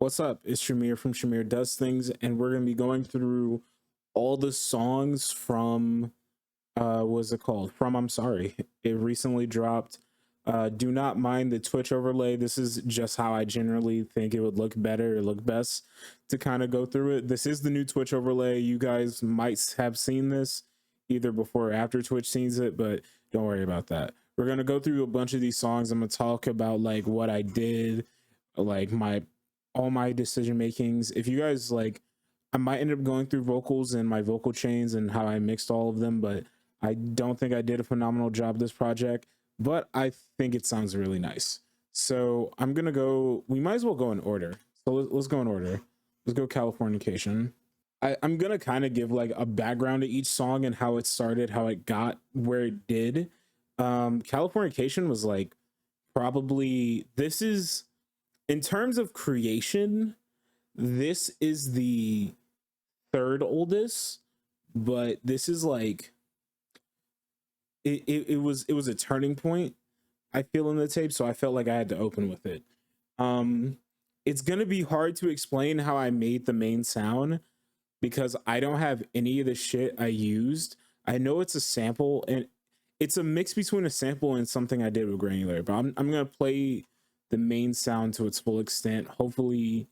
What's up? It's Shamir from Shamir Does Things, and we're gonna be going through all the songs from what's it called? From I'm Sorry. It recently dropped. Do not mind the Twitch overlay. This is just how I generally think it would look better or look best to kind of go through it. This is the new Twitch overlay. You guys might have seen this either before or after Twitch sees it, but don't worry about that. We're gonna go through a bunch of these songs. I'm gonna talk about like what I did, like my all my decision makings. If you guys like, I might end up going through vocals and my vocal chains and how I mixed all of them, but I don't think I did a phenomenal job this project, but I think it sounds really nice. So I'm gonna go, we might as well go in order. So let's go in order. Let's go Californication. I'm gonna kind of give like a background to each song and how it started, how it got where it did. Californication was like probably, this is, in terms of creation, this is the third oldest, but this is like it was a turning point, I feel, in the tape, so I felt like I had to open with it. It's gonna be hard to explain how I made the main sound because I don't have any of the shit I used. I know it's a sample and it's a mix between a sample and something I did with granular, but I'm gonna play the main sound to its full extent. Hopefully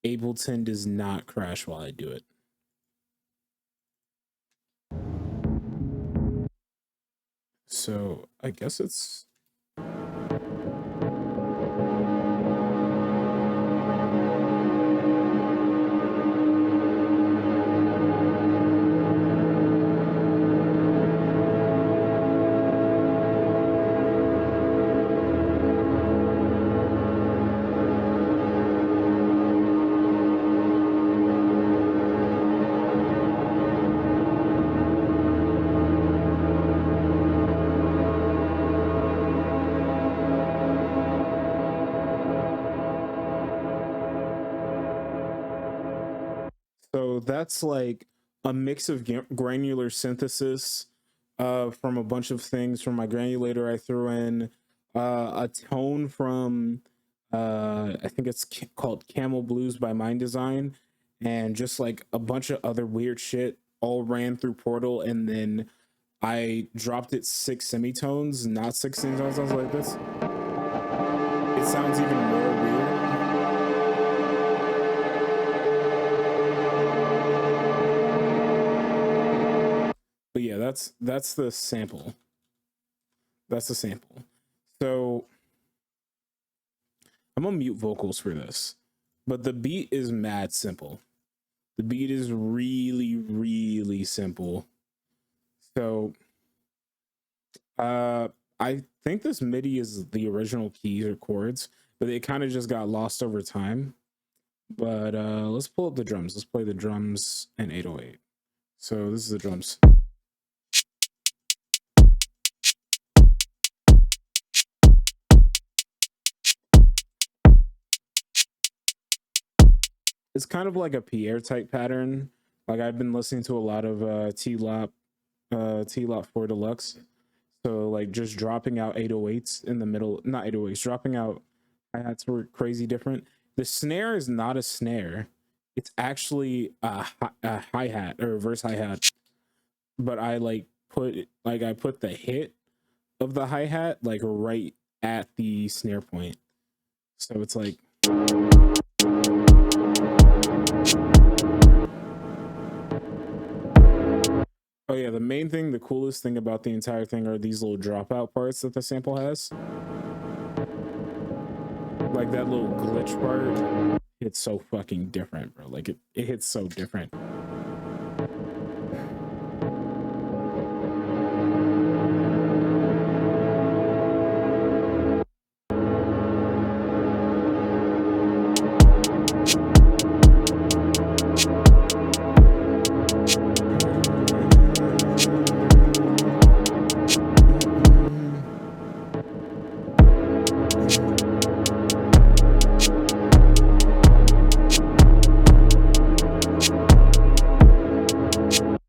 Ableton does not crash while I do it. So I guess it's so that's like a mix of granular synthesis from a bunch of things from my granulator. I threw in a tone from I think it's called Camel Blues by Mind Design, and just like a bunch of other weird shit all ran through Portal, and then I dropped it 6 semitones, not 16 tones. I was like, this, it sounds even more weird. But yeah, that's the sample. That's the sample. So I'm gonna mute vocals for this, but the beat is mad simple. The beat is really, really simple. So I think this MIDI is the original keys or chords, but it kind of just got lost over time. But let's pull up the drums. Let's play the drums in 808. So this is the drums. It's kind of like a Pierre type pattern. Like I've been listening to a lot of T-Lop 4 Deluxe. So like just dropping out 808s in the middle, not 808s, dropping out hi-hats were crazy different. The snare is not a snare. It's actually a hi-hat or reverse hi-hat. But I like I put the hit of the hi-hat like right at the snare point. So it's like, oh yeah, the main thing, the coolest thing about the entire thing are these little dropout parts that the sample has. Like that little glitch part, it's so fucking different, bro. Like it hits so different.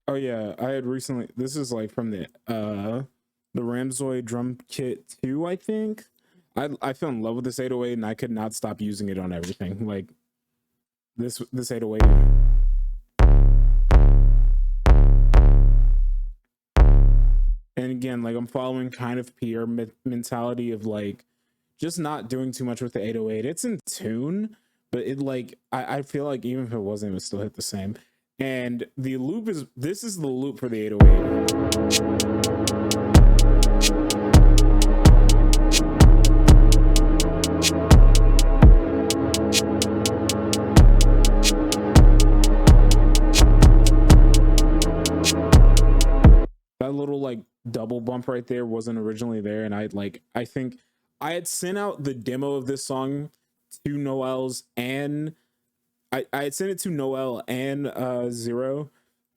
Oh yeah, I had recently, this is like from the Ramzoid drum kit 2, I think. I fell in love with this 808 and I could not stop using it on everything. Like this 808. And again, like I'm following kind of PR mentality of like just not doing too much with the 808. It's in tune, but it like I feel like even if it wasn't, it would still hit the same. And the loop is this is the loop for the 808. That little like double bump right there wasn't originally there, and I think I had sent out the demo of this song to Noel's, and I had sent it to Noel and Zero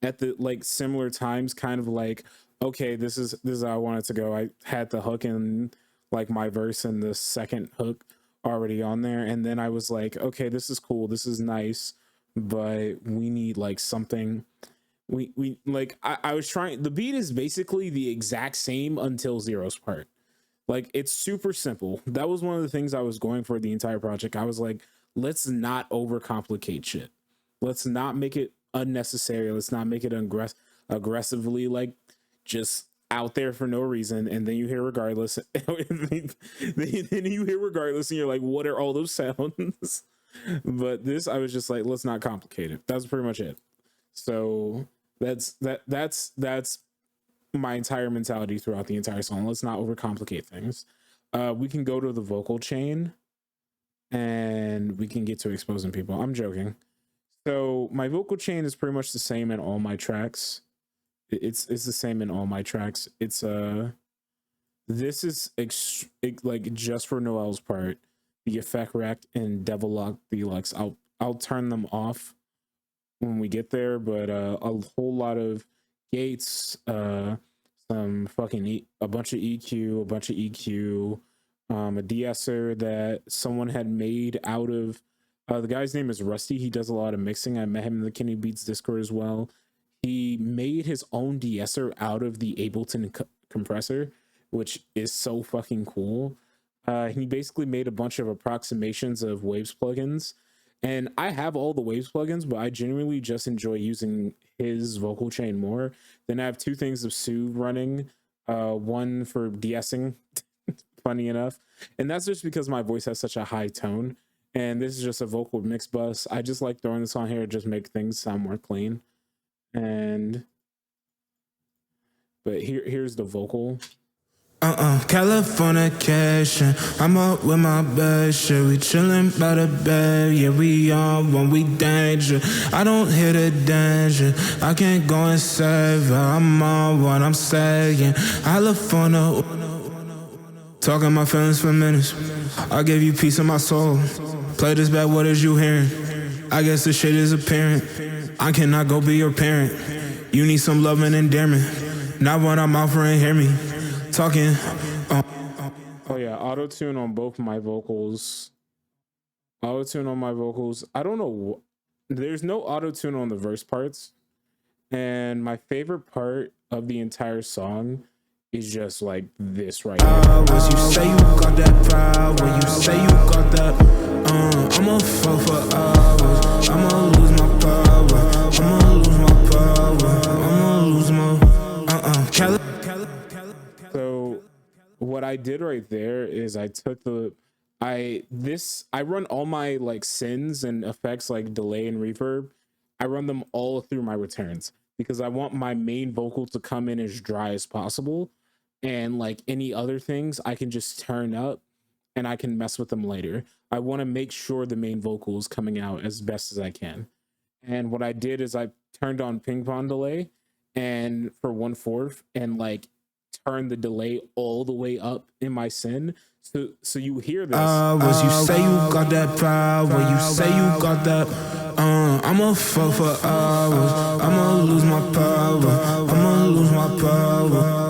at the like similar times, kind of like, okay, this is how I want it to go. I had the hook and like my verse and the second hook already on there, and then I was like, okay, this is cool, this is nice, but we need like something. We like I was trying, the beat is basically the exact same until Zero's part. Like it's super simple. That was one of the things I was going for the entire project. I was like, let's not overcomplicate shit. Let's not make it unnecessary. Let's not make it aggressively like just out there for no reason. And then you hear regardless. then you hear regardless, and you're like, what are all those sounds? But this, I was just like, let's not complicate it. That's pretty much it. So that's my entire mentality throughout the entire song. Let's not overcomplicate things. We can go to the vocal chain and we can get to exposing people. I'm joking. So my vocal chain is pretty much the same in all my tracks. It's the same in all my tracks. It's this is like just for Noel's part, the Effect Rack and Devil Lock Deluxe. I'll turn them off when we get there, but a whole lot of gates, some fucking a bunch of EQ, a de-esser that someone had made out of the guy's name is Rusty. He does a lot of mixing. I met him in the Kenny Beats Discord as well. He made his own de-esser out of the Ableton compressor, which is so fucking cool. He basically made a bunch of approximations of Waves plugins. And I have all the Waves plugins, but I genuinely just enjoy using his vocal chain more. Then I have two things of Soothe running, one for de-essing, funny enough. And that's just because my voice has such a high tone. And this is just a vocal mix bus. I just like throwing this on here to just make things sound more clean. But here's the vocal. Californication. I'm up with my best shit. We chillin' by the bed. Yeah, we on when we danger. I don't hear the danger. I can't go and save her. I'm on what I'm saying. California. Talking my feelings for minutes. I give you peace in my soul. Play this back, what is you hearing? I guess the shit is apparent. I cannot go be your parent. You need some love and endearment. Not what I'm offering, hear me. Talking. Oh yeah, auto tune on both my vocals. Auto tune on my vocals. I don't know. There's no auto tune on the verse parts, and my favorite part of the entire song is just like this right here. Was you say you got that pride? When you say you got that, I'ma fall for hours. I'ma lose my power. I'ma lose my power. I'ma lose my So what I did right there is I took I run all my like sins and effects like delay and reverb. I run them all through my returns because I want my main vocal to come in as dry as possible. And like any other things, I can just turn up and I can mess with them later. I want to make sure the main vocal is coming out as best as I can. And what I did is I turned on ping pong delay and for 1/4 and like turn the delay all the way up in my sin. So you hear this. Was you say you got that pride? When you say you got that, I'ma fall for hours. I'ma lose my power. I'ma lose my power.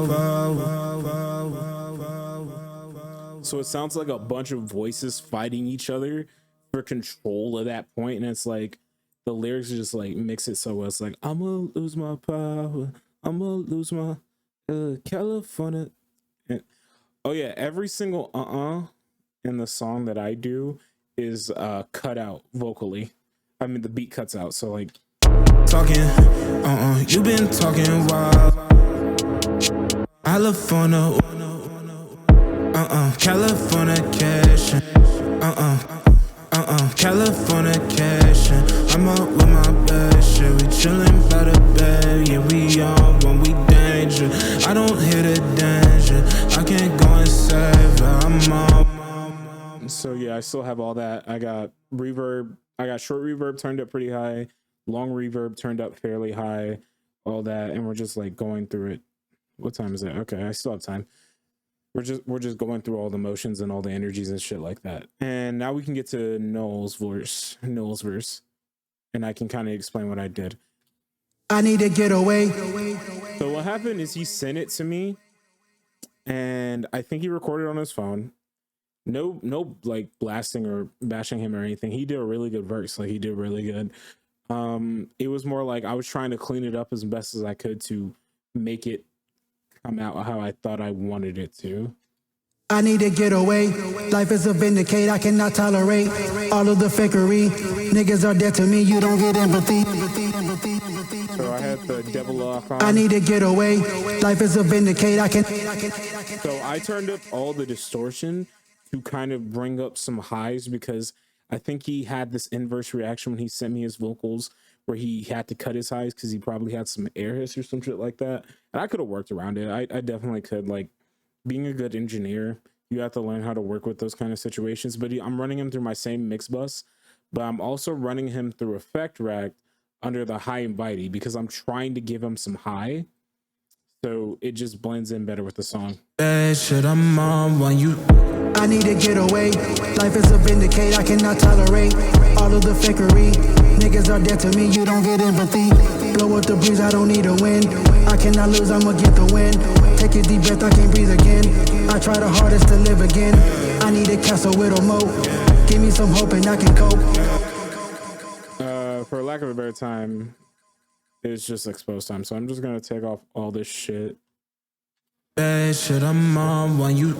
So it sounds like a bunch of voices fighting each other for control of that point, and it's like the lyrics just like mix it so well. It's like I'm gonna lose my power. I'm gonna lose my California. And, oh yeah, every single in the song that I do is cut out vocally. I mean, the beat cuts out. So like, talking, you been talking wild. California, Californication, Californication. I'm out with my best shit, we chillin' by the bed. Yeah, we on when we danger. I don't hear the danger, I can't go and save her. I'm on. So yeah, I still have all that. I got reverb. I got short reverb turned up pretty high, long reverb turned up fairly high, all that, and we're just like going through it. What time is it? Okay, I still have time. We're just going through all the motions and all the energies and shit like that. And now we can get to Noel's verse, and I can kind of explain what I did. I need to get away. So what happened is he sent it to me, and I think he recorded on his phone. No, like blasting or bashing him or anything. He did a really good verse. Like he did really good. It was more like I was trying to clean it up as best as I could to make it come out how I thought I wanted it to. I need to get away. Life is a vindicate. I cannot tolerate all of the fakery. Niggas are dead to me. You don't get empathy. So I had the devil lock on. I need to get away. Life is a vindicate. So I turned up all the distortion to kind of bring up some highs, because I think he had this inverse reaction when he sent me his vocals where he had to cut his highs because he probably had some air hiss or some shit like that. And I could have worked around it. I definitely could. Like, being a good engineer, you have to learn how to work with those kind of situations. But I'm running him through my same mix bus, but I'm also running him through Effect Rack under the high and bitey because I'm trying to give him some high. So it just blends in better with the song. Shit, I'm on when you. I need to get away. Life is a vindicate. I cannot tolerate all of the fakery. Niggas are dead to me. You don't get empathy. Blow up the breeze. I don't need a win. I cannot lose. I'ma get the win. Take a deep breath. I can't breathe again. I try the hardest to live again. I need a castle with a moat. Give me some hope and I can cope. For lack of a better time, it's just exposed time. So I'm just gonna take off all this shit. Shit, I'm on when you.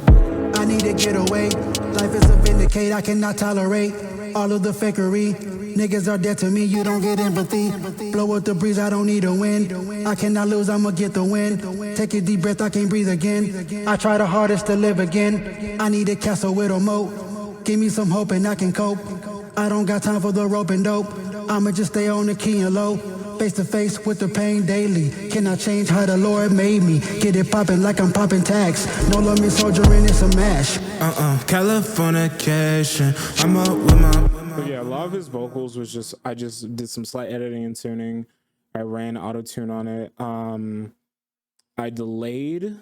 I need to get away. Life is a vindicate. I cannot tolerate all of the fakery. Niggas are dead to me. You don't get empathy. Blow up the breeze. I don't need a win. I cannot lose. I'ma get the win. Take a deep breath. I can't breathe again. I try the hardest to live again. I need a castle with a moat. Give me some hope and I can cope. I don't got time for the rope and dope. I'ma just stay on the key and low. Face to face with the pain daily. Can I change how the Lord made me? Get it poppin' like I'm popping tags. No love me soldiering, it's a mash. Californication. I'm up with my. So yeah, a lot of his vocals was just, I just did some slight editing and tuning. I ran auto tune on it. I delayed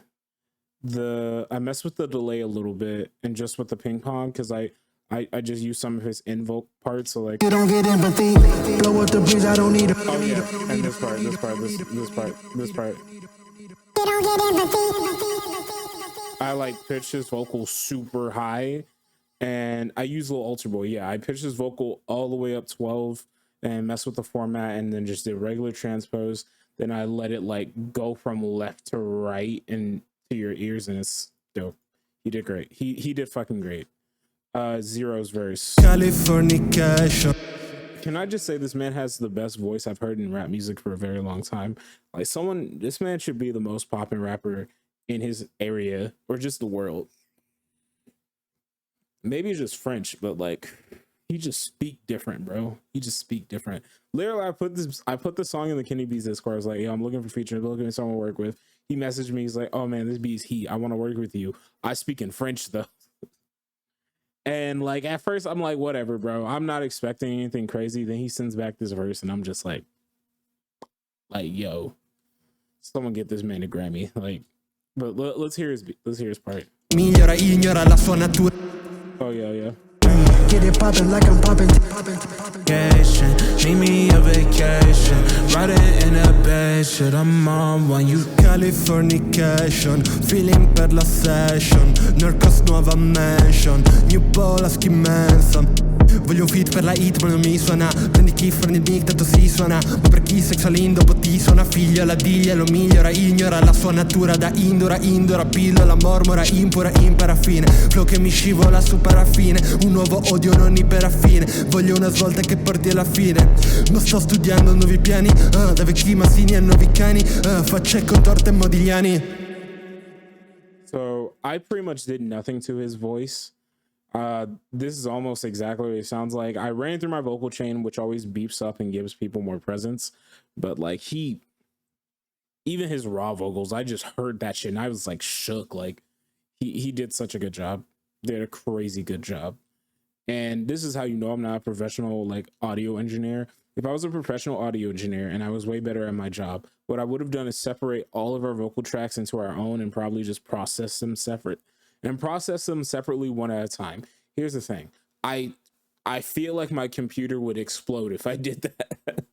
I messed with the delay a little bit and just with the ping pong because I just used some of his invoke parts. So like, you don't get empathy. Blow up the breeze. I don't need a. Oh yeah, and this part. You don't get empathy. I like pitched his vocal super high, and I use a little Ultra Boy. Yeah, I pitched his vocal all the way up 12 and messed with the format, and then just did regular transpose. Then I let it like go from left to right and to your ears, and it's dope. He did great. He did fucking great. Zero's verse. Californication. Can I just say this man has the best voice I've heard in rap music for a very long time. Like this man should be the most poppin' rapper in his area or just the world. Maybe just French, but like he just speak different, bro. He just speak different. Literally, I put the song in the Kenny B's Discord. I was like, yo, I'm looking for features, looking for someone to work with. He messaged me. He's like, oh man, this beat's heat. I want to work with you. I speak in French though. And like at first I'm like, whatever, bro. I'm not expecting anything crazy. Then he sends back this verse and I'm just like, yo, someone get this man a Grammy. Like, but let's hear his part. Migliora, ignora la sua natura. Oh yeah. Get it poppin' like I'm poppin'. Need me a vacation. Riding in a bed. Shit, I'm on when you. Californication. Feeling per la session. Nurkos nuova mansion. New Polaski Manson. Voglio un feat per la hit ma non mi suona. Prendi chi prendi il mic tanto si suona. Ma per chi sexalin dopo ti suona figlio. La diglia lo migliora, ignora la sua natura. Da indora, indora, pillola, mormora, impura, impara fine. Flow che mi scivola su paraffine. Un nuovo odio non iperaffine. Voglio una svolta che porti alla fine. Ma sto studiando nuovi piani, da vecchi massini a nuovi cani, facce con torte e modigliani. So I pretty much did nothing to his voice. This is almost exactly what it sounds like. I ran through my vocal chain, which always beeps up and gives people more presence. But like even his raw vocals, I just heard that shit and I was like shook. Like he did such a good job. Did a crazy good job. And this is how you know I'm not a professional like audio engineer. If I was a professional audio engineer and I was way better at my job, what I would have done is separate all of our vocal tracks into our own and probably just process them separately one at a time. Here's the thing. I feel like my computer would explode if I did that.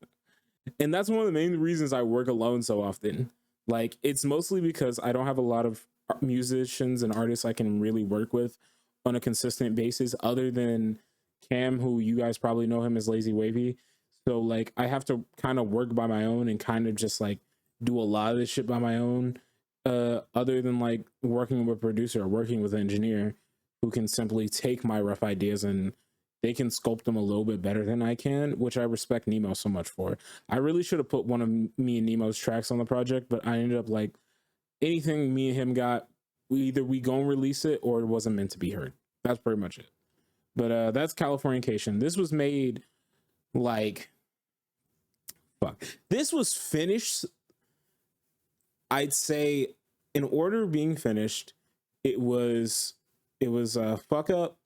And that's one of the main reasons I work alone so often. Like, it's mostly because I don't have a lot of musicians and artists I can really work with on a consistent basis other than Cam, who you guys probably know him as Lazy Wavy. So like I have to kind of work by my own and kind of just like do a lot of this shit by my own, other than like working with a producer or working with an engineer who can simply take my rough ideas and they can sculpt them a little bit better than I can, which I respect Nemo so much for. I really should have put one of me and Nemo's tracks on the project, but I ended up like anything me and him got, either we go and release it or it wasn't meant to be heard. That's pretty much it. But that's Californication. This was made like this was finished, I'd say, in order of being finished, it was fuck up,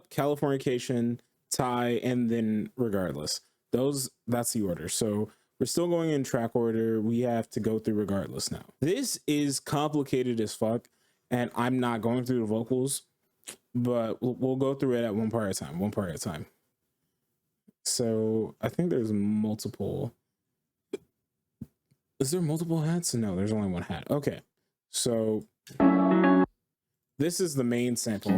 Californication, tie, and then regardless. That's the order. So we're still going in track order. We have to go through regardless now. This is complicated as fuck, and I'm not going through the vocals, but we'll go through it at one part at a time. So I think there's multiple. Is there multiple hats? No, there's only one hat. Okay. So this is the main sample.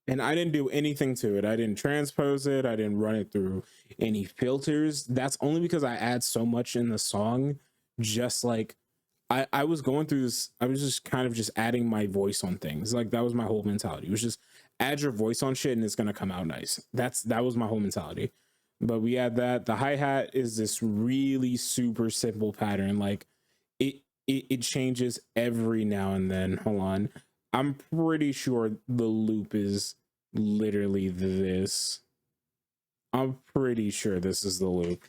And I didn't do anything to it. I didn't transpose it. I didn't run it through any filters. That's only because I add so much in the song. Just like I was going through this, I was just kind of just adding my voice on things. Like that was my whole mentality. It was just add your voice on shit and it's gonna come out nice. That was my whole mentality. But we add that. The hi-hat is this really super simple pattern. Like it changes every now and then. Hold on. I'm pretty sure the loop is literally this. I'm pretty sure this is the loop.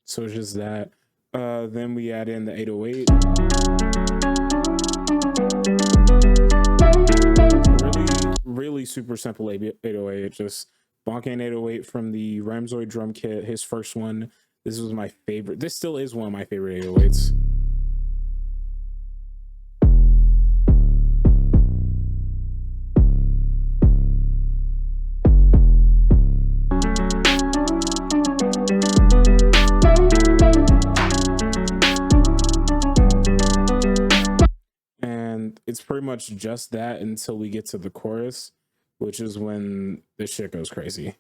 So it's just that. Then we add in the 808. Really super simple 808. Just bonking 808 from the Ramzoid drum kit, his first one. This was my favorite. This still is one of my favorite 808s. And it's pretty much just that until we get to the chorus, which is when this shit goes crazy.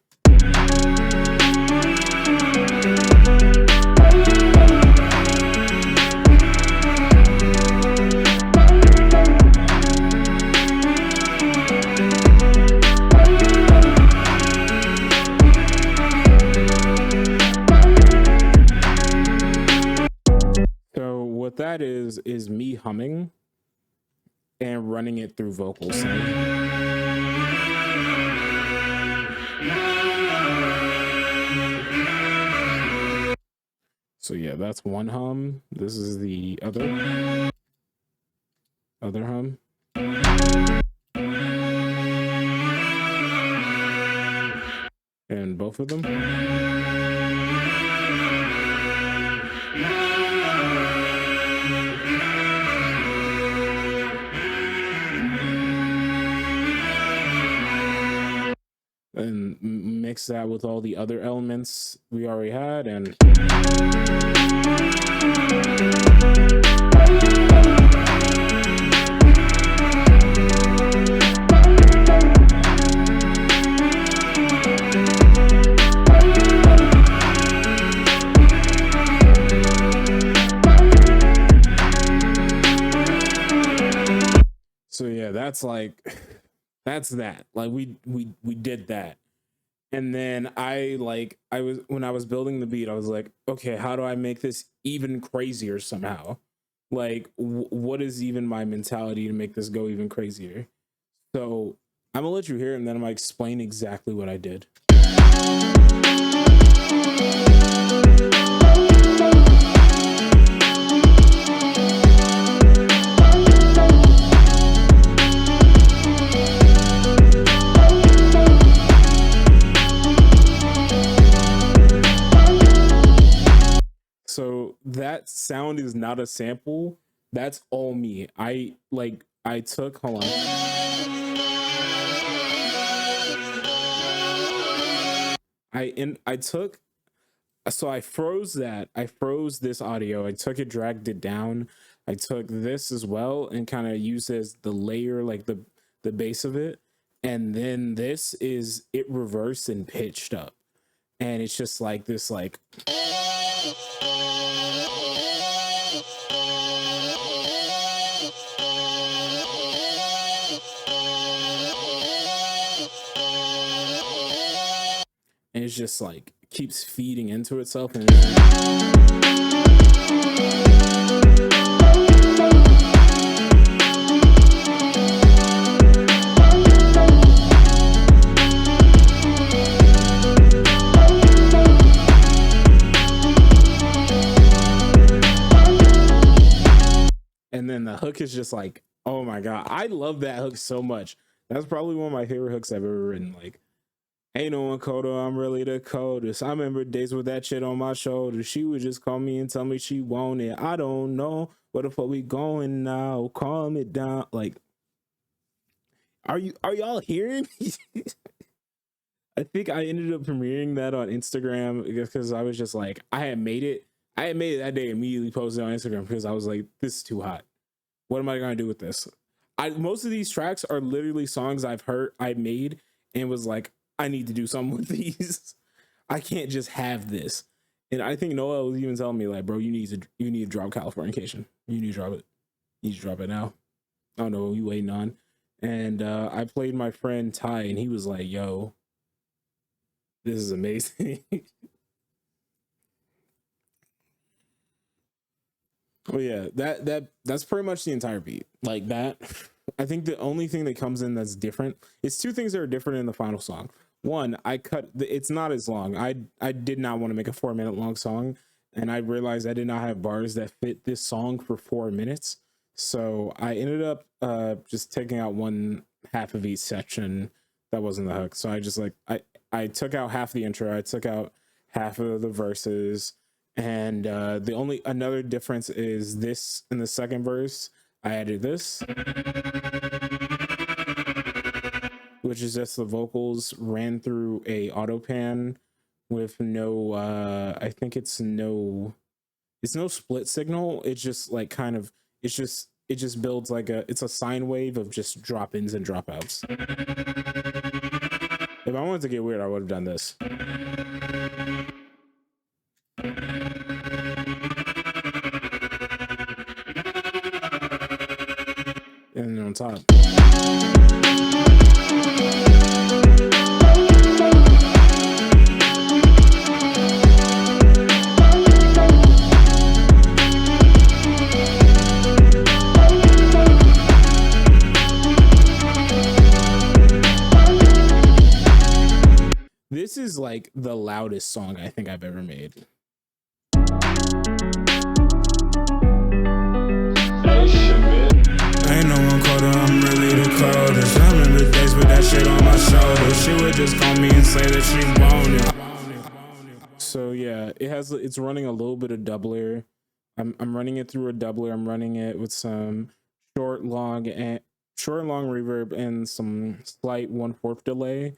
So what that is me humming and running it through vocal sync. So yeah, that's one hum. This is the other hum. And both of them. and mix that with all the other elements we already had, and so yeah, that's like that's that. Like we did that. And then I was when I was building the beat, I was like, okay, how do I make this even crazier somehow? Like what is even my mentality to make this go even crazier? So I'm gonna let you hear it, and then I'm gonna explain exactly what I did. So that sound is not a sample. That's all me. I took hold on. I took so I froze that. I froze this audio. I took it, dragged it down. I took this as well and kind of used as the layer, like the base of it. And then this is it reversed and pitched up. And it's just like this like and it's just like keeps feeding into itself, and then the hook is just like, oh my god, I love that hook so much. That's probably one of my favorite hooks I've ever written. Like, ain't no one colder, I'm really the coldest. I remember days with that shit on my shoulder. She would just call me and tell me she wanted. I don't know where the fuck we going now. Calm it down. Like, are y'all hearing me? I think I ended up premiering that on Instagram because I was just like, I had made it that day, immediately posted on Instagram because I was like, this is too hot. What am I gonna do with this? Most of these tracks are literally songs I've made and was like, I need to do something with these. I can't just have this. And I think Noah was even telling me like, bro, you need to drop Californication. You need to drop it. You need to drop it now. I don't know what you waiting on. And I played my friend Ty, and he was like, yo, this is amazing. Oh yeah, that's pretty much the entire beat. Like that, I think the only thing that comes in that's different is two things that are different in the final song. One, it's not as long. I did not want to make a 4-minute long song, and I realized I did not have bars that fit this song for 4 minutes. So I ended up just taking out one half of each section that wasn't the hook. So I just like I took out half the intro, I took out half of the verses, and the only another difference is this in the second verse. I added this, which is just the vocals ran through a auto pan with no I think it's no split signal. It's just like kind of it just builds like it's a sine wave of just drop-ins and dropouts. If I wanted to get weird, I would have done this. And then on top. This is like the loudest song I think I've ever made. Ain't no one colder, I'm really the coldest. I remember days with that shit on my shoulder. She would just call me and say that she wanted. So yeah, it's running a little bit of doubler. I'm running it through a doubler. I'm running it with some short and long reverb and some slight 1/4 delay.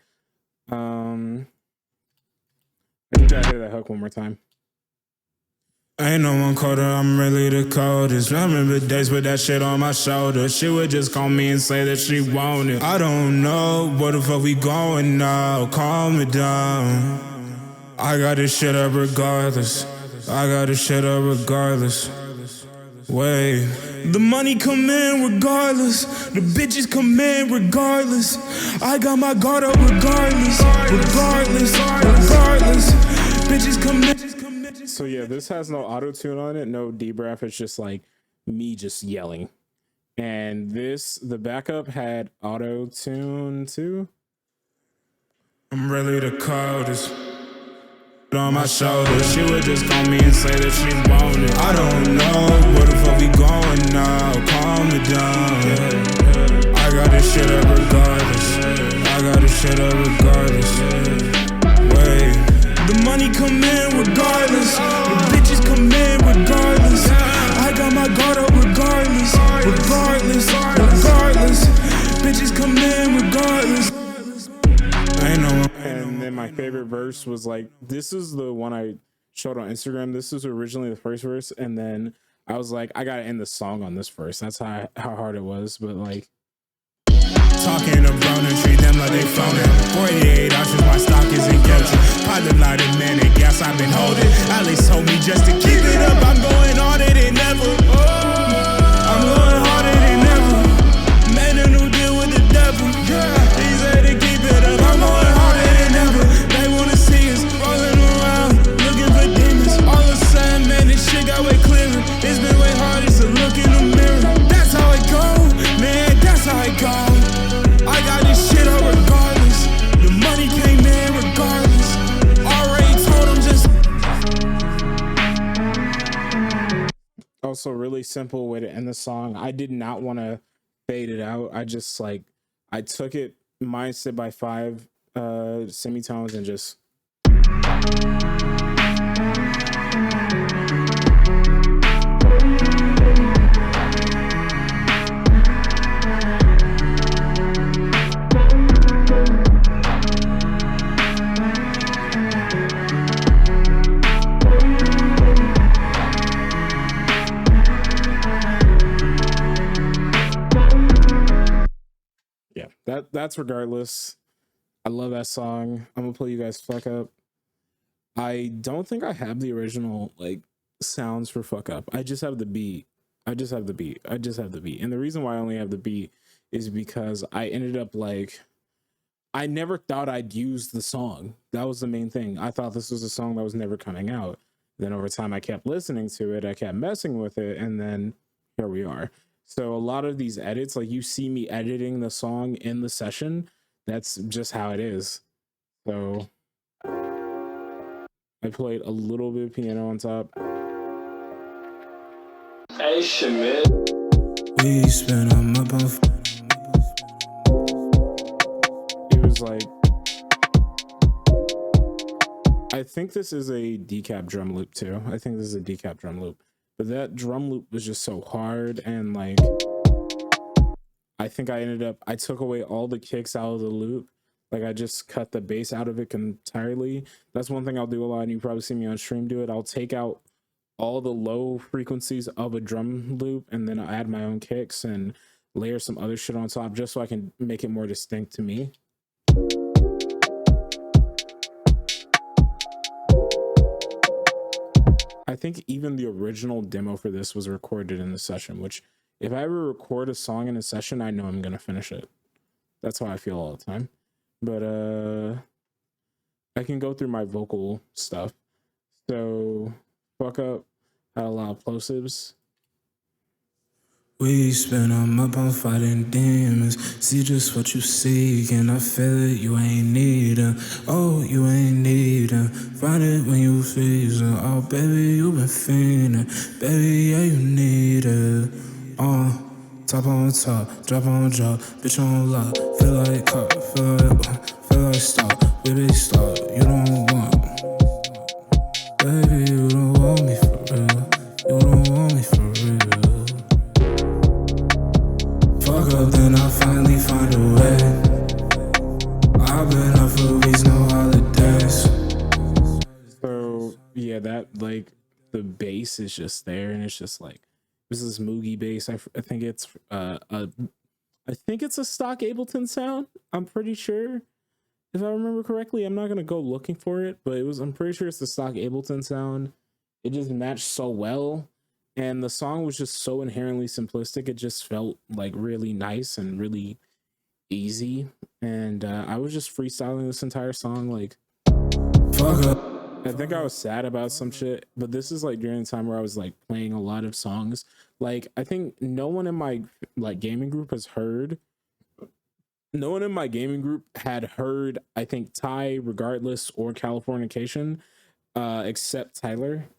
I think I hear that hook one more time. Ain't no one colder, I'm really the coldest. I remember days with that shit on my shoulder. She would just call me and say that she wanted. I don't know where the fuck we going now. Calm me down. I got this shit up regardless. I got this shit up regardless. Wait, the money come in regardless. The bitches come in regardless. I got my guard up regardless. Regardless. Bitches come in. So yeah, this has no auto tune on it, no debrief. It's just like me just yelling. And the backup had auto tune too. I'm really the coldest. On my shoulder, she would just call me and say that she wanted. I don't know where the fuck we going now. Calm me down. I got this shit up regardless. I got this shit up regardless. Wait. The money come in regardless. The bitches come in regardless. I got my guard up regardless. Regardless. Bitches come in regardless. Ain't no one. And then my favorite verse was like, this is the one I showed on Instagram. This was originally the first verse, and then I was like, I gotta end the song on this verse. That's how hard it was. But like, talking around and treat them like they phoning. 48 ounces, my stock isn't guilty. Pilot lighted man and gas I've been holding. At least told me just to keep it up. I'm going harder than ever. I'm going harder than ever. Made a new deal with the devil. He said to keep it up. I'm going harder than ever. They wanna see us rolling around, looking for demons. All of a sudden, man, this shit got way clearer. It's been way harder to look in the mirror. That's how it go, man. That's how it go. I got this shit up regardless. The money came in regardless. Already told them just. also really simple way to end the song. I did not want to fade it out. I just like, I took it mindset by 5 semitones and just. Yeah, that's regardless. I love that song. I'm gonna play you guys Fuck Up. I don't think I have the original like sounds for Fuck Up. I just have the beat. And the reason why I only have the beat is because I ended up like, I never thought I'd use the song. That was the main thing. I thought this was a song that was never coming out. Then over time I kept listening to it, I kept messing with it, and then here we are. So a lot of these edits, like you see me editing the song in the session, that's just how it is. So I played a little bit of piano on top. Hey, Schmidt. We spin them up on. It was like, I think this is a decap drum loop too. But that drum loop was just so hard, and like, I think I took away all the kicks out of the loop. Like I just cut the bass out of it entirely. That's one thing I'll do a lot, and you probably see me on stream do it. I'll take out all the low frequencies of a drum loop, and then I'll add my own kicks and layer some other shit on top just so I can make it more distinct to me. I think even the original demo for this was recorded in the session, which if I ever record a song in a session, I know I'm going to finish it. That's how I feel all the time. But I can go through my vocal stuff. So Fuck Up had a lot of plosives. We spin them up on fighting demons. See just what you seek, and I feel it, you ain't need 'em. Oh, you ain't need 'em. Find it when you feel it. Oh, baby, you been fiending. Baby, yeah, you need it. Top on top, drop on drop, bitch on lock. Feel like cop, feel like stop. Baby, stop, you don't want. Baby, you don't want me for real. You don't want me for real. Fuck up, then I finally find a way. I've been up for weeks that, like the bass is just there, and it's just like this is Moogie bass. I think it's I think it's a stock Ableton sound. I'm pretty sure, if I remember correctly. I'm not gonna go looking for it, but I'm pretty sure it's the stock Ableton sound. It just matched so well, and the song was just so inherently simplistic. It just felt like really nice and really easy, and I was just freestyling this entire song. Like, Fuck up. I think I was sad about some shit, but this is like during the time where I was like playing a lot of songs. Like, I think no one in my like gaming group had heard, I think, Ty, Regardless, or Californication, except Tyler,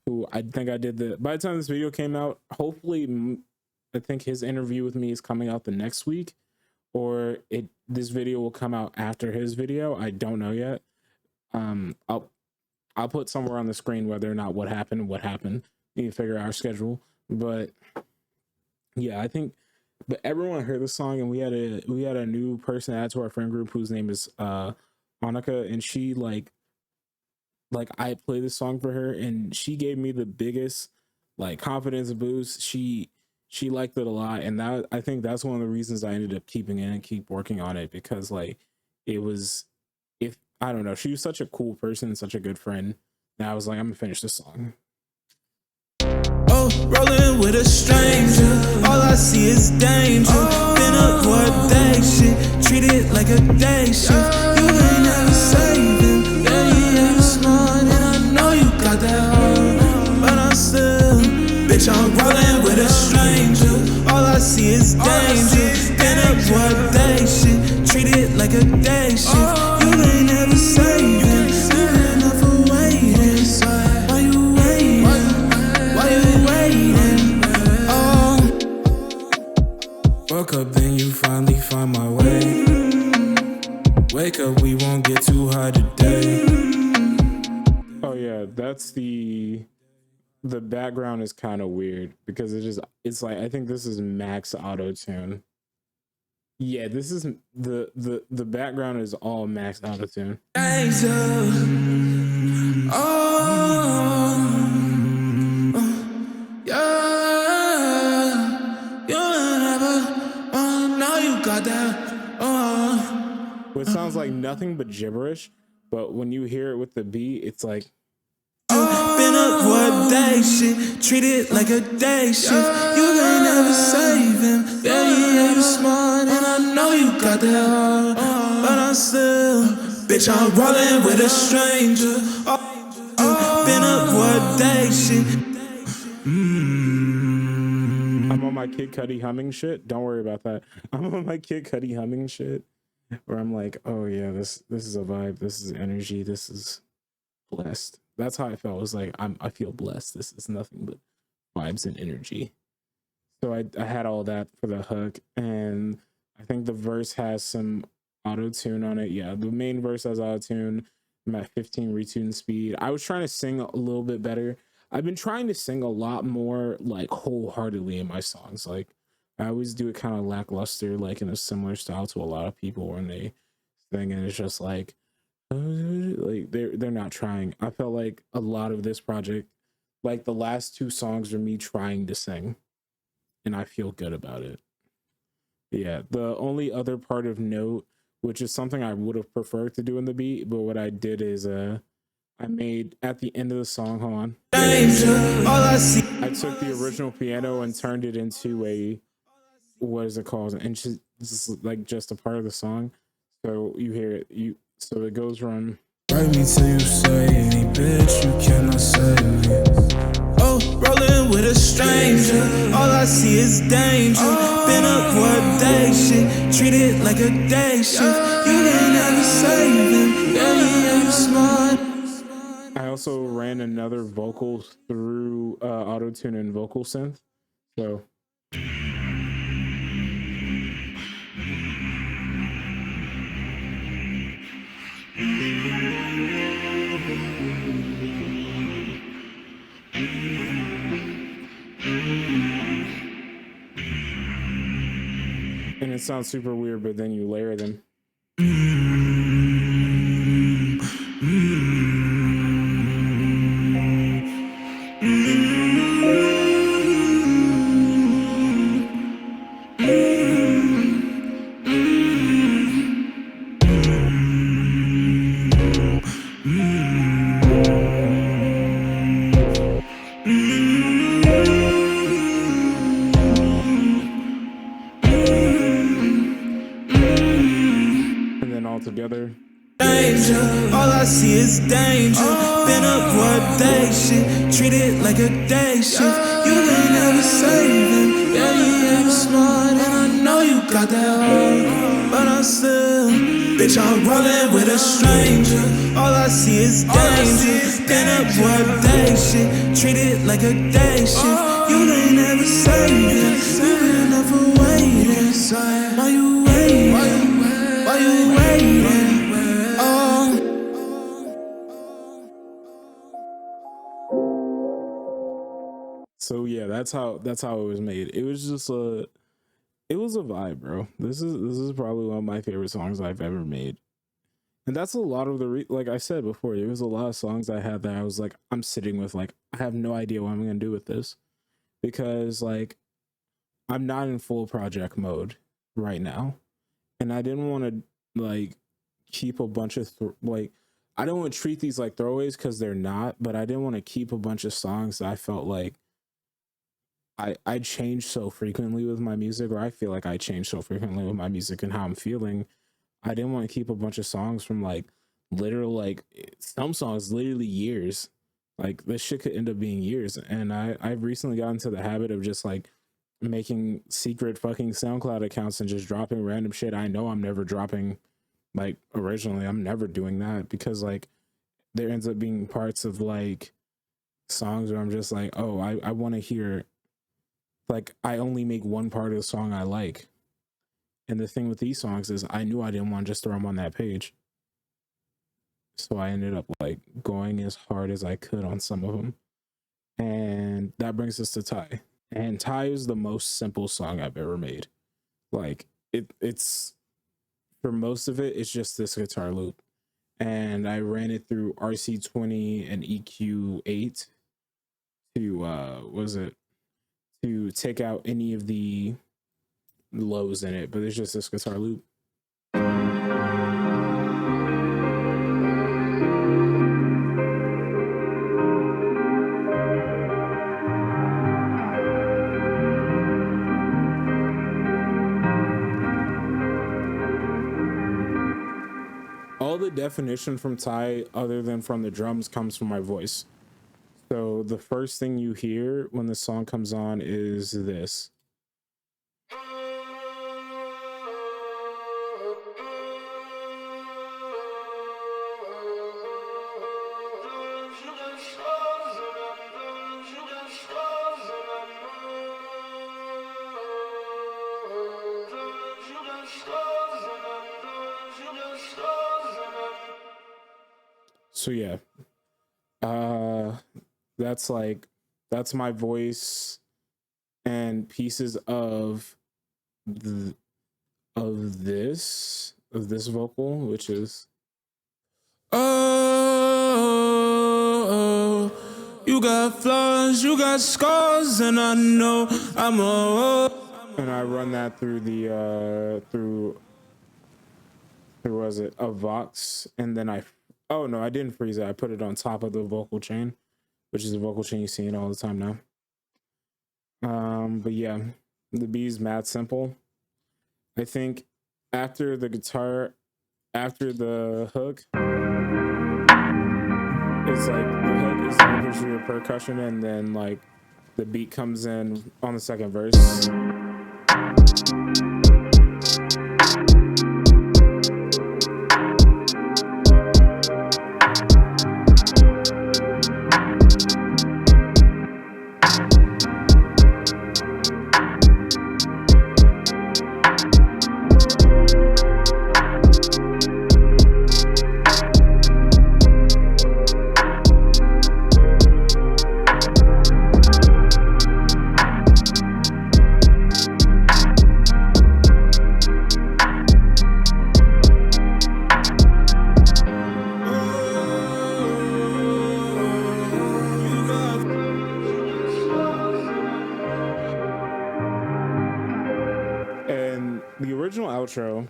who I think I did by the time this video came out, hopefully, I think his interview with me is coming out the next week, or this video will come out after his video. I don't know yet. I'll put somewhere on the screen whether or not what happened. You can figure out our schedule. But yeah, I think, but everyone heard the song, and we had a new person add to our friend group whose name is Annika, and she like I played this song for her, and she gave me the biggest like confidence boost. She liked it a lot, and that, I think that's one of the reasons I ended up keeping it and keep working on it, because like it was, if I don't know, she was such a cool person and such a good friend. And I was like, I'm gonna finish this song. Oh, rolling with a stranger, all I see is danger. Been up what day shit, treat it like a day shift. You ain't never saving, yeah, you smart, and I know you got that heart, but I'm still, bitch, I'm rolling with a stranger, all I see is danger. Been up what day shit, treat it like a day shift. You ain't never saving, you ain't never waiting, so why you waiting? Why you waiting? Oh, woke up, then you finally find my way. Wake up, we won't get too high today. Oh yeah, that's the background is kind of weird, because it's like, I think this is max auto tune. Yeah, this is the background is all max auto tune. Which sounds like nothing but gibberish, but when you hear it with the beat, it's like, been up what day shit, treat it like a day shift. You ain't never saving, yeah, you smart, and I know you got that heart, but I'm still, bitch, I'm rolling with a stranger. Been up what day shit. I'm on my Kid Cudi humming shit. Don't worry about that. I'm on my Kid Cudi humming shit, where I'm like, oh yeah, this is a vibe. This is energy. This is blessed. That's how I felt. It was like, I feel blessed. This is nothing but vibes and energy. So I had all that for the hook, and I think the verse has some auto tune on it. Yeah, the main verse has auto tune. I'm at 15 retune speed. I was trying to sing a little bit better. I've been trying to sing a lot more like wholeheartedly in my songs. Like, I always do it kind of lackluster, like in a similar style to a lot of people when they sing, and it's just like they're not trying. I felt like a lot of this project, like the last two songs, are me trying to sing, and I feel good about it. Yeah, the only other part of note, which is something I would have preferred to do in the beat, but what I did is I made at the end of the song, hold on, I took the original piano and turned it into a, what is it called, and just like just a part of the song, so you hear it. So it goes from, Write me till you say any bitch, you cannot save me. Oh, rolling with a stranger, all I see is danger. Been up what day shit, treat it like a day shift. You ain't never saving, yeah, you smart. I also ran another vocal through auto-tune and vocal synth, so and it sounds super weird, but then you layer them. all together. Danger, all I see is danger. Been up what day shit, treat it like a day shift. You ain't never saving, yeah, you ain't smart, and I know you got that heart, but I still, bitch, I'm rolling with a stranger. All I see is danger. Been up what day shit, treat it like a day shift. You ain't never saving, you ain't never waiting. Why you waiting? Why you waiting? So yeah, that's how it was made. It was just a vibe, bro. This is probably one of my favorite songs I've ever made. And that's a lot of the like I said before, there was a lot of songs I had that I was like, I'm sitting with, like, I have no idea what I'm gonna do with this, because like I'm not in full project mode right now, and I didn't want to like keep a bunch of like, I don't want to treat these like throwaways because they're not, but I didn't want to keep a bunch of songs that I felt like I change so frequently with my music, or I feel like I change so frequently with my music and how I'm feeling. I didn't want to keep a bunch of songs from like literal, like some songs literally years. Like this shit could end up being years. And I've recently gotten into the habit of just like making secret fucking SoundCloud accounts and just dropping random shit I know I'm never dropping. Like originally, I'm never doing that, because like there ends up being parts of like songs where I'm just like, oh, I want to hear, like, I only make one part of the song I like. And the thing with these songs is I knew I didn't want to just throw them on that page. So I ended up like going as hard as I could on some of them. And that brings us to Ty. And Ty is the most simple song I've ever made. Like it's for most of it, it's just this guitar loop. And I ran it through RC20 and EQ8 to take out any of the lows in it, but it's just this guitar loop. All the definition from Ty, other than from the drums, comes from my voice. So the first thing you hear when the song comes on is this. So yeah, that's my voice and pieces of this vocal, which is, oh, you got flaws, you got scars, and I know I'm and I run that through the through was it a Vox, and then I didn't freeze it. I put it on top of the vocal chain, which is a vocal chain you see it all the time now. But yeah, the beat is mad simple. I think after the guitar, after the hook, it's like the hook is like gives you a percussion, and then like the beat comes in on the second verse. And the original outro,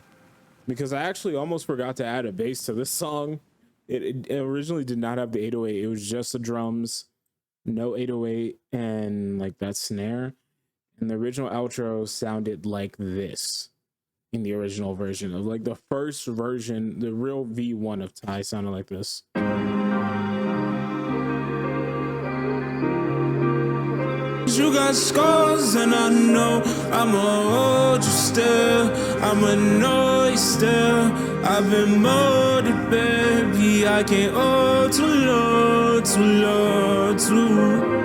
because I actually almost forgot to add a bass to this song. It originally did not have the 808. It was just the drums, no 808, and like that snare. And the original outro sounded like this. in the original version of like the first version, the real V1 of Ty sounded like this. You got scars and I know I'ma hold you still. I'ma know you still. I've been molded, baby. I can't hold too low, too low, too.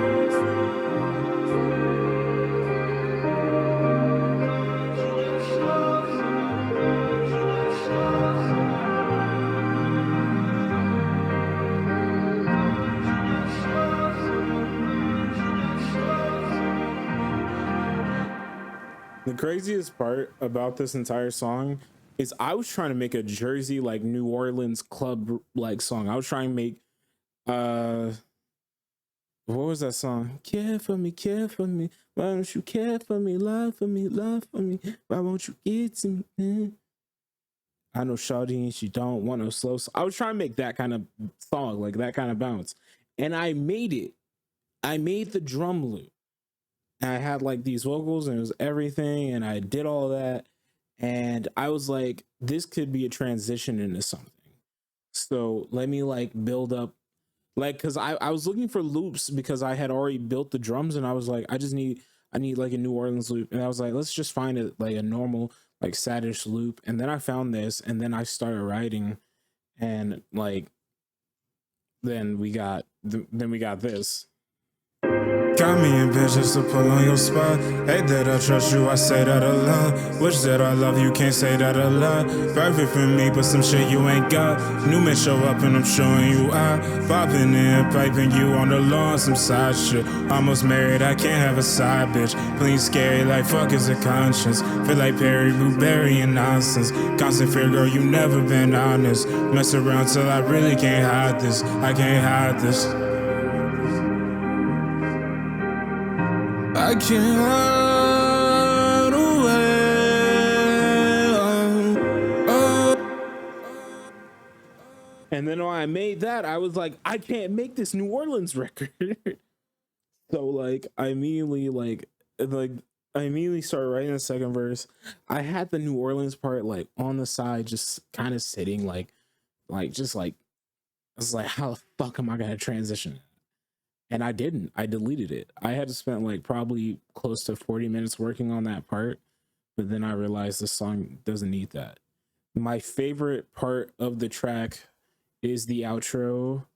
The craziest part about this entire song is I was trying to make a Jersey like New Orleans club like song. I was trying to make what was that song? Care for me, why don't you care for me, love for me, love for me, why won't you get to me? I know shawty and she don't want no slow. I was trying to make that kind of song, like that kind of bounce. And I made it. I made the drum loop. And I had like these vocals and it was everything. And I did all that. And I was like, this could be a transition into something. So let me like build up, like, cause I was looking for loops because I had already built the drums and I was like, I need like a New Orleans loop. And I was like, let's just find it like a normal, like sadish loop. And then I found this and then I started writing and like, then we got this. Got me ambitious to pull on your spot. Hate that I trust you, I say that a lot. Wish that I love you, can't say that a lot. Perfect for me, but some shit you ain't got. New men show up and I'm showing you out. Popping in, piping you on the lawn, some side shit. Almost married, I can't have a side bitch. Clean scary, like fuck is a conscience. Feel like Perry Blueberry and nonsense. Constant fear, girl, you never been honest. Mess around till I really can't hide this. I can't hide this. I can't hide away. And then when I made that, I was like, I can't make this New Orleans record. So like I immediately started writing the second verse. I had the New Orleans part like on the side, just kind of sitting like I was like, how the fuck am I gonna transition? And I didn't. I deleted it. I had to spend like probably close to 40 minutes working on that part, but then I realized this song doesn't need that. My favorite part of the track is the outro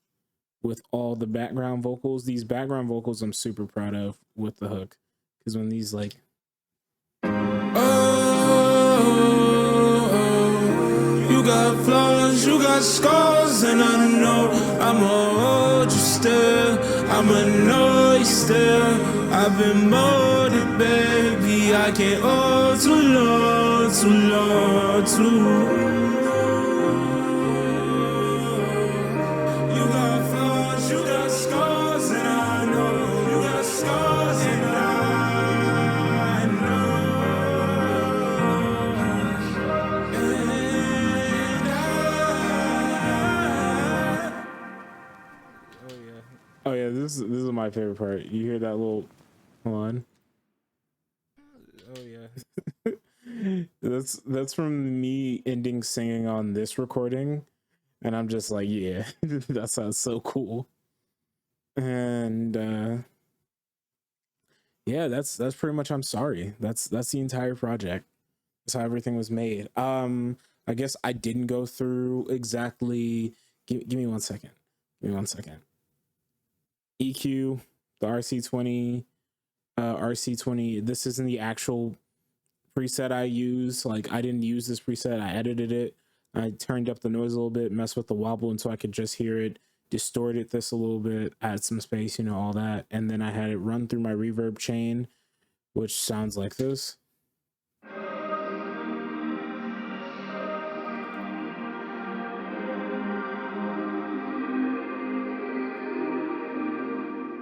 with all the background vocals. These background vocals I'm super proud of with the hook, because when these like you got flaws, you got scars, and I know I'ma hold you still. I'ma know you still. I've been molded, baby. I can't hold too low, too low, too. You got flaws, you got scars, and I know you got scars, and I oh yeah, this is my favorite part. You hear that little one? Oh yeah. That's from me ending singing on this recording, and I'm just like, yeah, that sounds so cool. And yeah, that's pretty much I'm sorry. That's the entire project. That's how everything was made. I guess I didn't go through exactly. Give me 1 second. Give me 1 second. EQ, the RC20, RC20. This isn't the actual preset I use. Like I didn't use this preset. I edited it. I turned up the noise a little bit, messed with the wobble until I could just hear it, distorted this a little bit, add some space, all that. And then I had it run through my reverb chain, which sounds like this.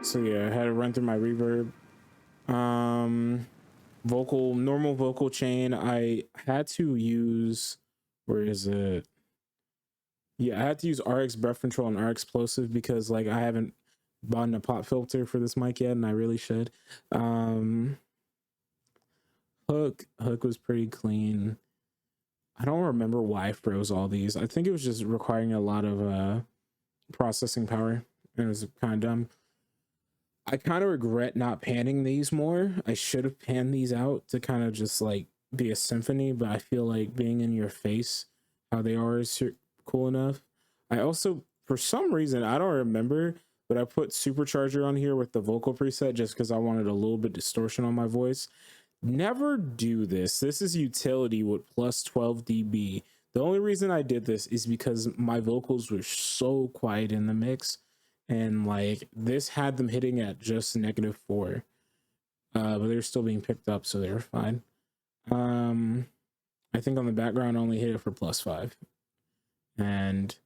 So yeah, I had it run through my reverb. Normal vocal chain. I had to use, where is it? Yeah, I had to use RX breath control and RX explosive because like I haven't bought a pop filter for this mic yet, and I really should. Hook was pretty clean. I don't remember why I froze all these. I think it was just requiring a lot of processing power. It was kind of dumb. I kind of regret not panning these more. I should have panned these out to kind of just like be a symphony, but I feel like being in your face how they are is cool enough. I also, for some reason, I don't remember, but I put supercharger on here with the vocal preset just because I wanted a little bit distortion on my voice. Never do this. This is utility with plus 12 dB. The only reason I did this is because my vocals were so quiet in the mix, and like this had them hitting at just -4, but they're still being picked up, so they're fine. I think on the background I only hit it for +5. And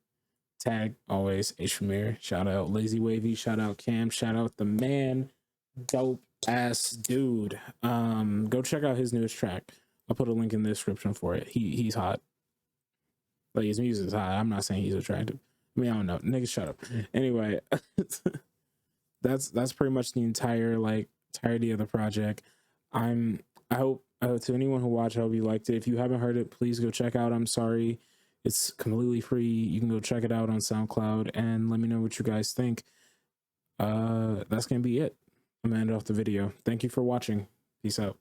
tag always H Premier. Shout out Lazy Wavy. Shout out Cam. Shout out the man. Dope ass dude. Go check out his newest track. I'll put a link in the description for it. He's hot. Like his music's hot. I'm not saying he's attractive. I mean, I don't know. Nigga, shut up. Anyway, that's pretty much the entirety of the project. I hope to anyone who watched, I hope you liked it. If you haven't heard it, please go check out I'm Sorry. It's completely free. You can go check it out on SoundCloud and let me know what you guys think. That's gonna be it. I'm gonna end off the video. Thank you for watching. Peace out.